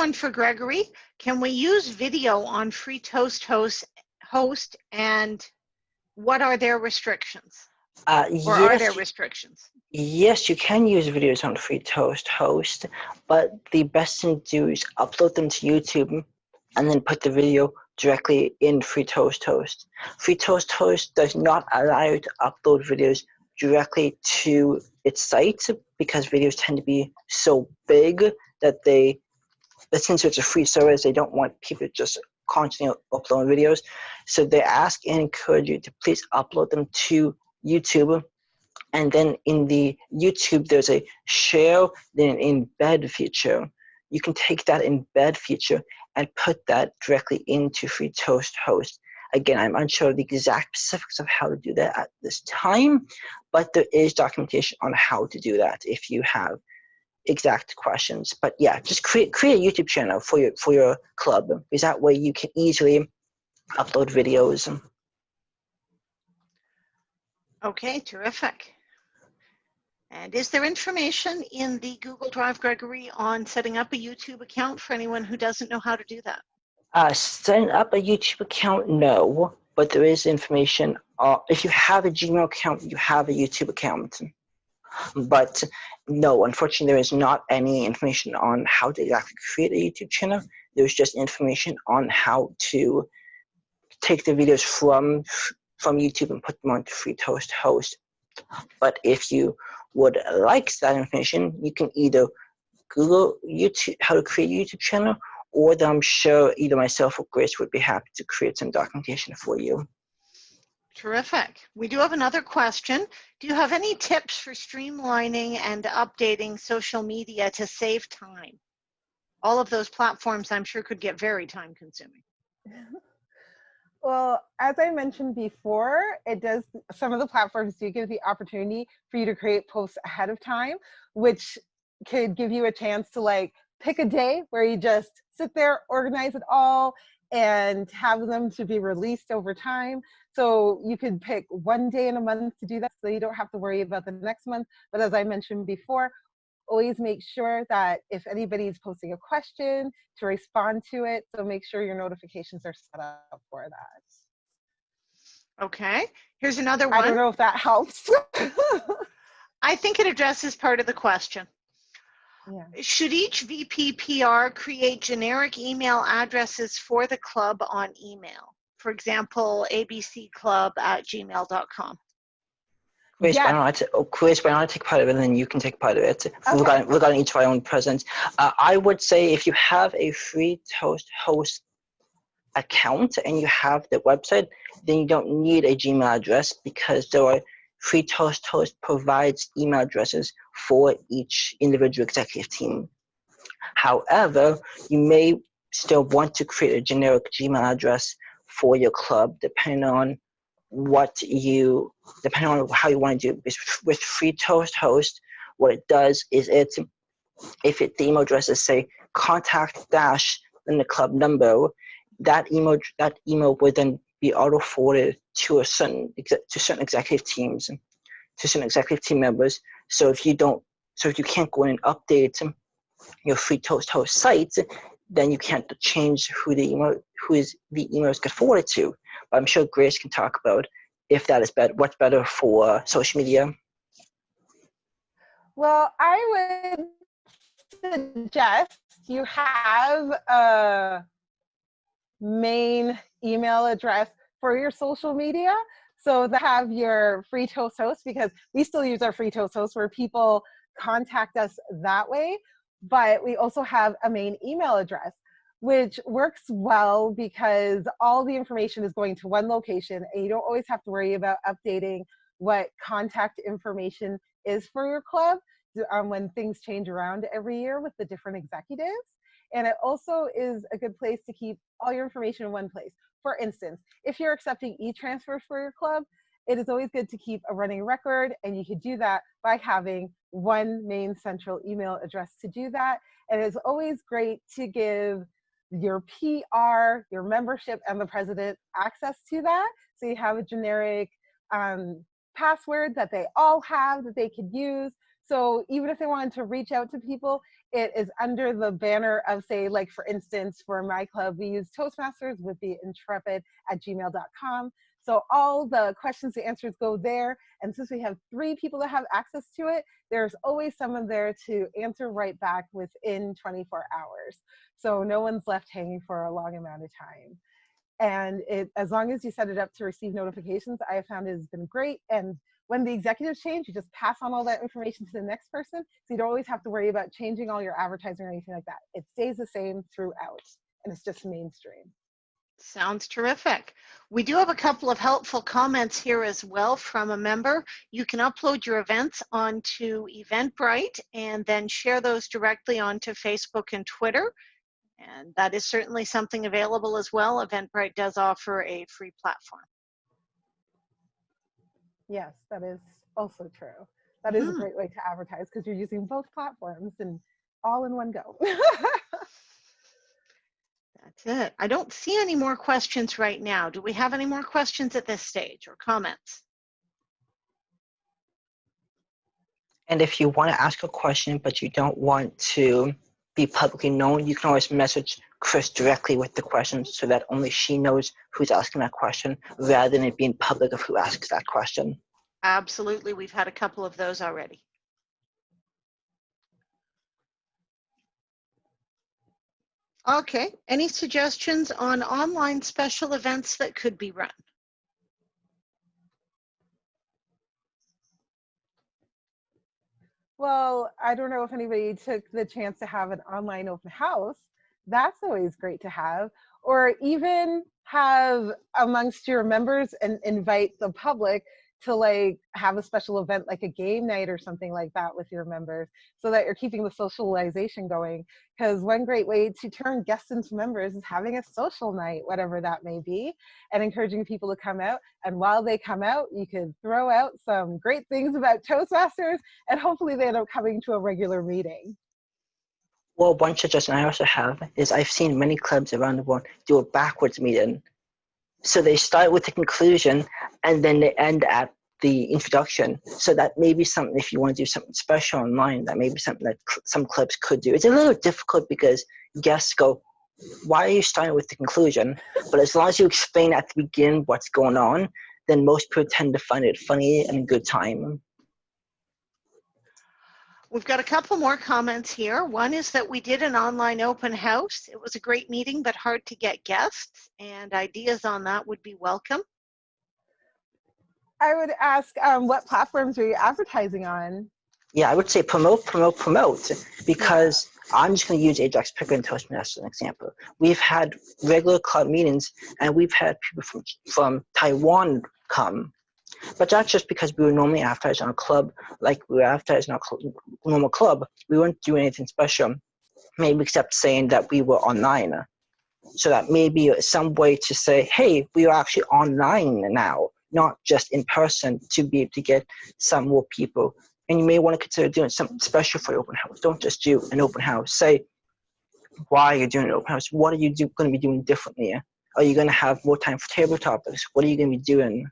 One for Gregory. Can we use video on FreeToast host, and what are their restrictions? Or are there restrictions? Yes, you can use videos on FreeToast host, but the best thing to do is upload them to YouTube and then put the video directly in FreeToast host. FreeToast host does not allow you to upload videos directly to its site because videos tend to be so big that since it's a free service, they don't want people to just constantly upload videos. So they ask and encourage you to please upload them to YouTube. And then in the YouTube, there's a share, then an embed feature. You can take that embed feature and put that directly into FreeToast host. Again, I'm unsure of the exact specifics of how to do that at this time, but there is documentation on how to do that if you have exact questions. But yeah, just create a YouTube channel for your club, because that way you can easily upload videos. Okay, terrific. And is there information in the Google Drive, Gregory, on setting up a YouTube account for anyone who doesn't know how to do that? Setting up a YouTube account, no, but there is information. If you have a Gmail account, you have a YouTube account. But no, unfortunately, there is not any information on how to exactly create a YouTube channel. There's just information on how to take the videos from YouTube and put them onto FreeToast host. But if you would like that information, you can either Google YouTube how to create a YouTube channel, or I'm sure either myself or Grace would be happy to create some documentation for you. Terrific. We do have another question. Do you have any tips for streamlining and updating social media to save time? All of those platforms, I'm sure, could get very time consuming. Well, as I mentioned before, some of the platforms do give the opportunity for you to create posts ahead of time, which could give you a chance to pick a day where you just sit there, organize it all, and have them to be released over time. So you could pick one day in a month to do that, so you don't have to worry about the next month. But as I mentioned before, always make sure that if anybody's posting a question, to respond to it. So make sure your notifications are set up for that. Okay, here's another one. I don't know if that helps. I think it addresses part of the question. Yeah. Should each VPPR create generic email addresses for the club on email? For example, abcclub@gmail.com. Grace, Yes. why don't I take part of it, and then you can take part of it. Okay. Regarding each of our own presence. I would say if you have a FreeToast host account and you have the website, then you don't need a Gmail address, because FreeToast host provides email addresses for each individual executive team. However, you may still want to create a generic Gmail address for your club, depending on how you want to do it. With FreeToast host, what it does is the email address is say contact dash then the club number, that email would then be auto forwarded to certain executive teams, to certain executive team members. So if you can't go in and update your FreeToast host site, then you can't change who the emails get forwarded to. But I'm sure Grace can talk about if that is better, what's better for social media. Well, I would suggest you have a main email address for your social media. So that have your FreeToast host, because we still use our FreeToast host where people contact us that way. But we also have a main email address, which works well because all the information is going to one location, and you don't always have to worry about updating what contact information is for your club when things change around every year with the different executives. And it also is a good place to keep all your information in one place. For instance, if you're accepting e-transfers for your club, it is always good to keep a running record, and you could do that by having one main central email address to do that. And it's always great to give your PR, your membership, and the president access to that. So you have a generic password that they all have that they could use. So even if they wanted to reach out to people, it is under the banner of, say, like for instance, for my club, we use Toastmasters with the intrepid@gmail.com. So all the questions and answers go there. And since we have 3 people that have access to it, there's always someone there to answer right back within 24 hours. So no one's left hanging for a long amount of time. And as long as you set it up to receive notifications, I have found it has been great. And when the executives change, you just pass on all that information to the next person. So you don't always have to worry about changing all your advertising or anything like that. It stays the same throughout, and it's just mainstream. Sounds terrific. We do have a couple of helpful comments here as well from a member. You can upload your events onto Eventbrite and then share those directly onto Facebook and Twitter. And that is certainly something available as well. Eventbrite does offer a free platform. Yes, that is also true. That is a great way to advertise because you're using both platforms and all in one go. That's it. I don't see any more questions right now. Do we have any more questions at this stage or comments? And if you want to ask a question, but you don't want to be publicly known, you can always message Chris directly with the question so that only she knows who's asking that question rather than it being public of who asks that question. Absolutely. We've had a couple of those already. Okay. Any suggestions on online special events that could be run? Well, I don't know if anybody took the chance to have an online open house. That's always great to have. Or even have amongst your members and invite the public to like have a special event like a game night or something like that with your members so that you're keeping the socialization going. Because one great way to turn guests into members is having a social night, whatever that may be, and encouraging people to come out. And while they come out, you can throw out some great things about Toastmasters, and hopefully they end up coming to a regular meeting. Well, one suggestion I also have is I've seen many clubs around the world do a backwards meeting. So they start with the conclusion and then they end at the introduction. So that may be something, if you want to do something special online, that may be something that some clubs could do. It's a little difficult because guests go, why are you starting with the conclusion? But as long as you explain at the beginning what's going on, then most people tend to find it funny and a good time. We've got a couple more comments here. One is that we did an online open house. It was a great meeting, but hard to get guests, and ideas on that would be welcome. I would ask, what platforms are you advertising on? Yeah, I would say promote, because I'm just going to use Ajax Picker and Toastmasters as an example. We've had regular club meetings, and we've had people from Taiwan come. But that's just because we were normally advertised on a club, like we were advertised on a normal club. We weren't doing anything special, maybe except saying that we were online. So that may be some way to say, hey, we are actually online now, not just in person, to be able to get some more people. And you may want to consider doing something special for your open house. Don't just do an open house. Say why you're doing an open house. What are you going to be doing differently? Are you going to have more time for table topics? What are you going to be doing?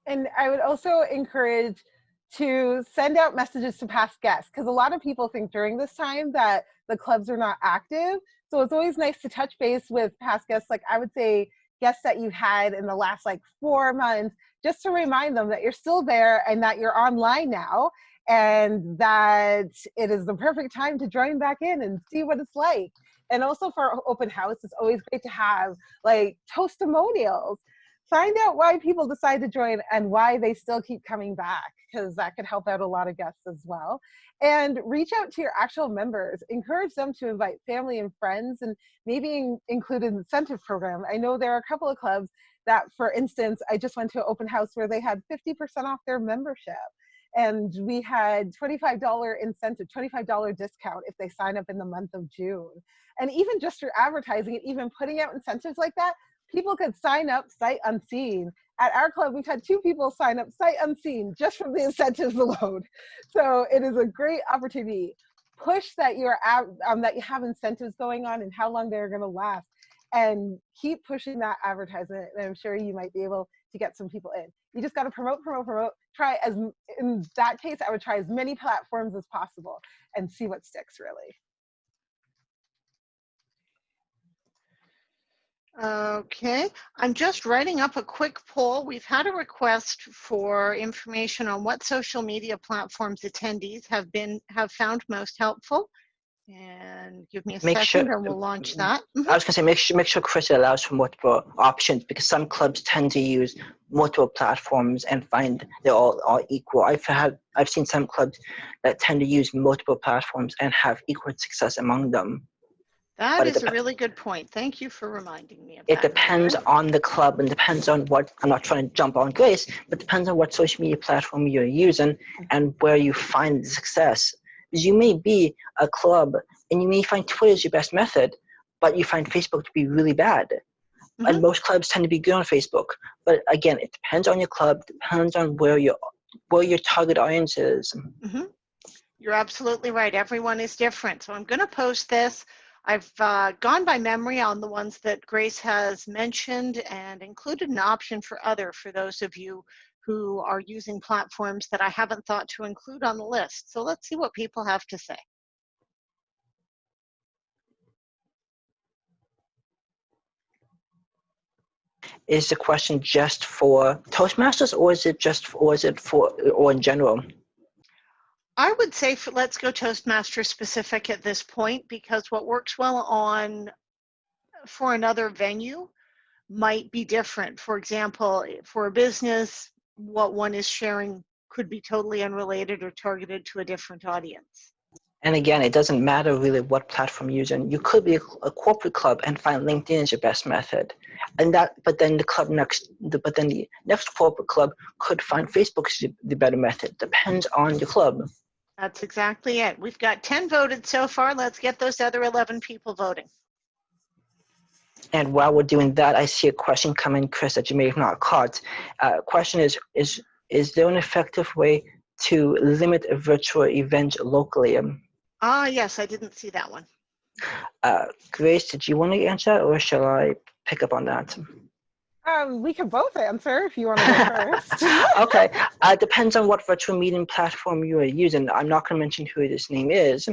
And I would also encourage to send out messages to past guests, because a lot of people think during this time that the clubs are not active. So it's always nice to touch base with past guests. Like I would say guests that you had in the last like 4 months, just to remind them that you're still there and that you're online now, and that it is the perfect time to join back in and see what it's like. And also for open house, it's always great to have like testimonials. Find out why people decide to join and why they still keep coming back, because that could help out a lot of guests as well. And reach out to your actual members. Encourage them to invite family and friends, and maybe include an incentive program. I know there are a couple of clubs that, for instance, I just went to an open house where they had 50% off their membership. And we had $25 incentive, $25 discount if they sign up in the month of June. And even just through advertising and even putting out incentives like that, people could sign up sight unseen. At our club, we've had 2 people sign up sight unseen just from the incentives alone. So it is a great opportunity. Push that that you have incentives going on and how long they're going to last, and keep pushing that advertisement. And I'm sure you might be able to get some people in. You just got to promote, in that case, I would try as many platforms as possible and see what sticks really. Okay, I'm just writing up a quick poll. We've had a request for information on what social media platforms attendees have found most helpful. And give me a Make sure, second and we'll launch that. I was going to say, make sure Chris allows for multiple options, because some clubs tend to use multiple platforms and find they're all equal. I've seen some clubs that tend to use multiple platforms and have equal success among them. That But is a really good point. Thank you for reminding me of it that. depends on the club and depends on what, I'm not trying to jump on Grace, but depends on what social media platform you're using and where you find the success. Because you may be a club and you may find Twitter is your best method, but you find Facebook to be really bad. And most clubs tend to be good on Facebook. But again, it depends on your club, depends on where your target audience is. You're absolutely right. Everyone is different. So I'm going to post this. I've gone by memory on the ones that Grace has mentioned and included an option for those of you who are using platforms that I haven't thought to include on the list. So let's see what people have to say. Is the question just for Toastmasters, or is it for in general? I would say let's go Toastmaster specific at this point, because what works well for another venue might be different. For example, for a business, what one is sharing could be totally unrelated or targeted to a different audience. And again, it doesn't matter really what platform you're using. You could be a corporate club and find LinkedIn is your best method, but then the next corporate club could find Facebook is the better method. Depends on your club. That's exactly it. We've got 10 voted so far. Let's get those other 11 people voting. And while we're doing that, I see a question coming, Chris, that you may have not caught. Question is there an effective way to limit a virtual event locally? Yes, I didn't see that one. Grace, did you want to answer that, or shall I pick up on that? We can both answer if you want to go first. Okay. Depends on what virtual meeting platform you are using. I'm not going to mention who this name is,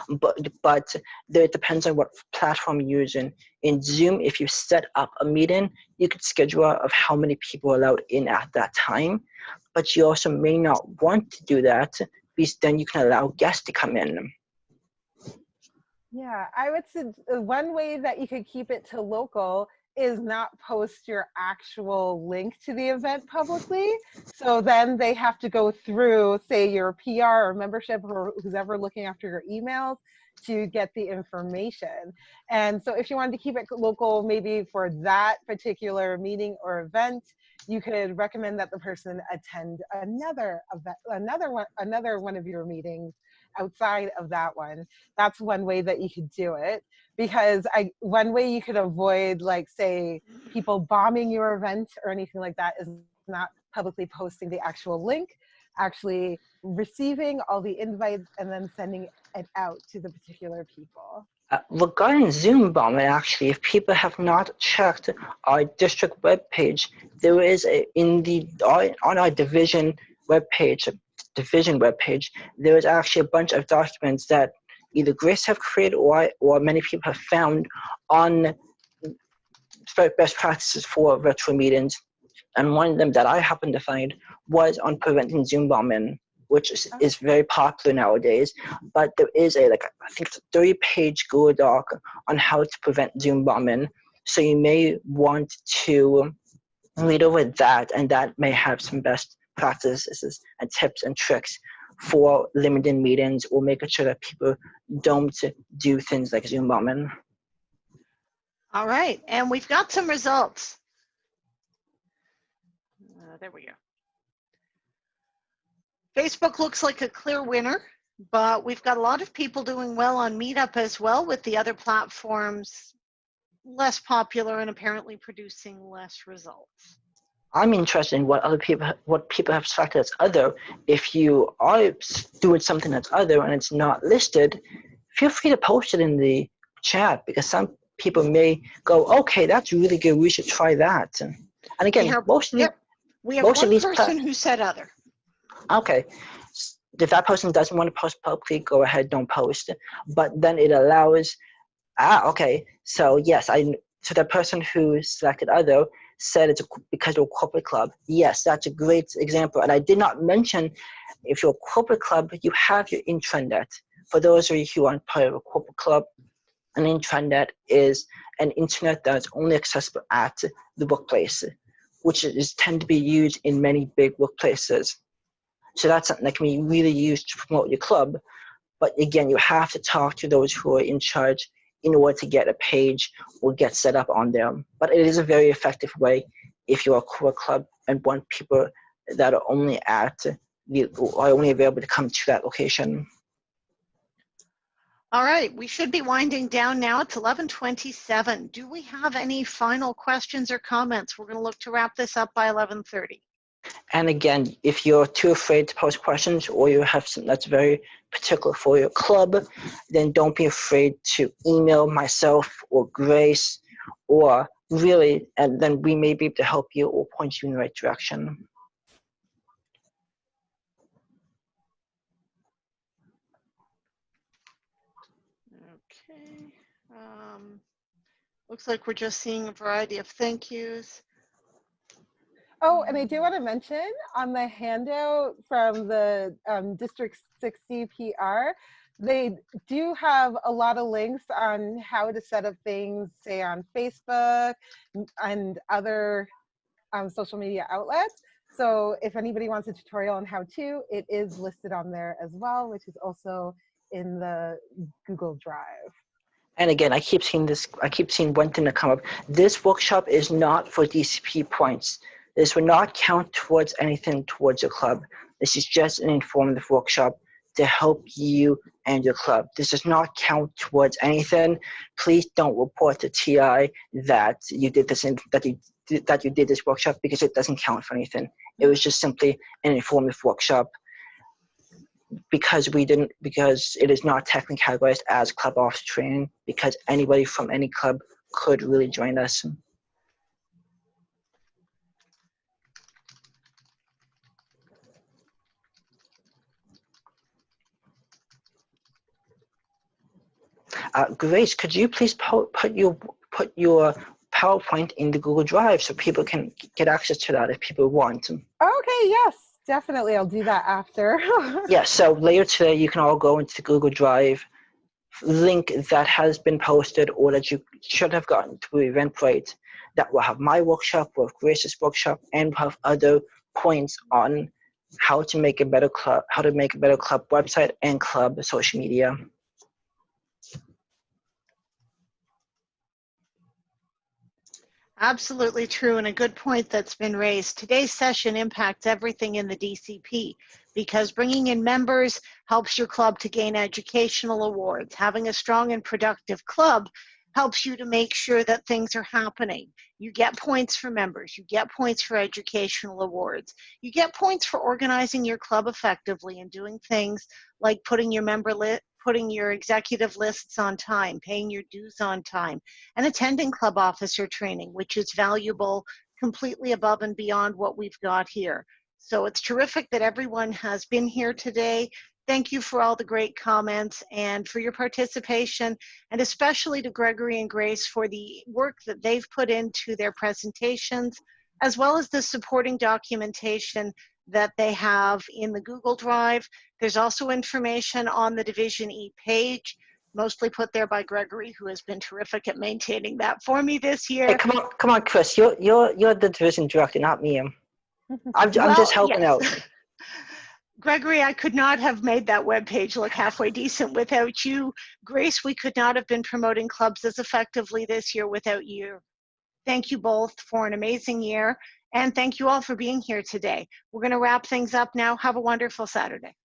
but it depends on what platform you're using. In Zoom, if you set up a meeting, you could schedule of how many people are allowed in at that time, but you also may not want to do that, because then you can allow guests to come in. Yeah, I would say one way that you could keep it to local is not post your actual link to the event publicly. So then they have to go through, say, your PR or membership or who's ever looking after your emails to get the information. And so if you wanted to keep it local, maybe for that particular meeting or event, you could recommend that the person attend another one of your meetings outside of that one. That's one way that you could do it, because one way you could avoid, like, say, people bombing your event or anything like that is not publicly posting the actual link, actually receiving all the invites and then sending it out to the particular people. Regarding Zoom bombing, actually, if people have not checked our district webpage, there is on our division webpage, there is actually a bunch of documents that either Grace have created or many people have found on best practices for virtual meetings. And one of them that I happened to find was on preventing Zoom bombing, which is very popular nowadays. But there is I think it's a 30-page Google Doc on how to prevent Zoom bombing. So you may want to read over that, and that may have some best practices and tips and tricks for limiting meetings or making sure that people don't do things like Zoom bombing. All right, and we've got some results. There we go. Facebook looks like a clear winner, but we've got a lot of people doing well on Meetup as well, with the other platforms less popular and apparently producing less results. I'm interested in what people have selected as other. If you are doing something that's other and it's not listed, feel free to post it in the chat, because some people may go, okay, that's really good, we should try that. And again, We have Most of one these person who said other. Okay. If that person doesn't want to post publicly, go ahead, don't post. But then it allows, okay. So yes, so the person who selected other said it's because of a corporate club. Yes, that's a great example. And I did not mention, if you're a corporate club, you have your intranet. For those of you who aren't part of a corporate club, an intranet is an internet that's only accessible at the workplace, which tend to be used in many big workplaces. So that's something that can be really used to promote your club. But again, you have to talk to those who are in charge in order to get a page or get set up on them. But it is a very effective way if you're a core club and want people that are only only available to come to that location. All right, we should be winding down now. It's 11:27. Do we have any final questions or comments? We're going to look to wrap this up by 11:30. And again, if you're too afraid to post questions or you have something that's very particular for your club, then don't be afraid to email myself or Grace, or really, and then we may be able to help you or point you in the right direction. Okay. Looks like we're just seeing a variety of thank yous. Oh, and I do want to mention on the handout from the District 60 PR, they do have a lot of links on how to set up things, say on Facebook and other social media outlets. So if anybody wants a tutorial on how to, it is listed on there as well, which is also in the Google Drive. And again, I keep seeing one thing to come up. This workshop is not for DCP points. This will not count towards anything towards your club. This is just an informative workshop to help you and your club. This does not count towards anything. Please don't report to TI that you did this that you did this workshop, because it doesn't count for anything. It was just simply an informative workshop, because it is not technically categorized as club officer training, because anybody from any club could really join us. Grace, could you please put your PowerPoint in the Google Drive so people can get access to that if people want? Okay, yes, definitely. I'll do that after. Yeah, so later today you can all go into the Google Drive link that has been posted or that you should have gotten through Eventbrite, that will have my workshop, will have Grace's workshop, and will have other points on how to make a better club, website and club social media. Absolutely true, and a good point that's been raised. Today's session impacts everything in the DCP, because bringing in members helps your club to gain educational awards. Having a strong and productive club helps you to make sure that things are happening. You get points for members, you get points for educational awards, you get points for organizing your club effectively and doing things like putting your executive lists on time, paying your dues on time, and attending club officer training, which is valuable completely above and beyond what we've got here. So it's terrific that everyone has been here today. Thank you for all the great comments and for your participation, and especially to Gregory and Grace for the work that they've put into their presentations, as well as the supporting documentation that they have in the Google Drive. There's also information on the Division E page, mostly put there by Gregory, who has been terrific at maintaining that for me this year. Hey, come on, Chris. You're the division director, not me. I'm just helping out. Gregory, I could not have made that webpage look halfway decent without you. Grace, we could not have been promoting clubs as effectively this year without you. Thank you both for an amazing year, and thank you all for being here today. We're going to wrap things up now. Have a wonderful Saturday.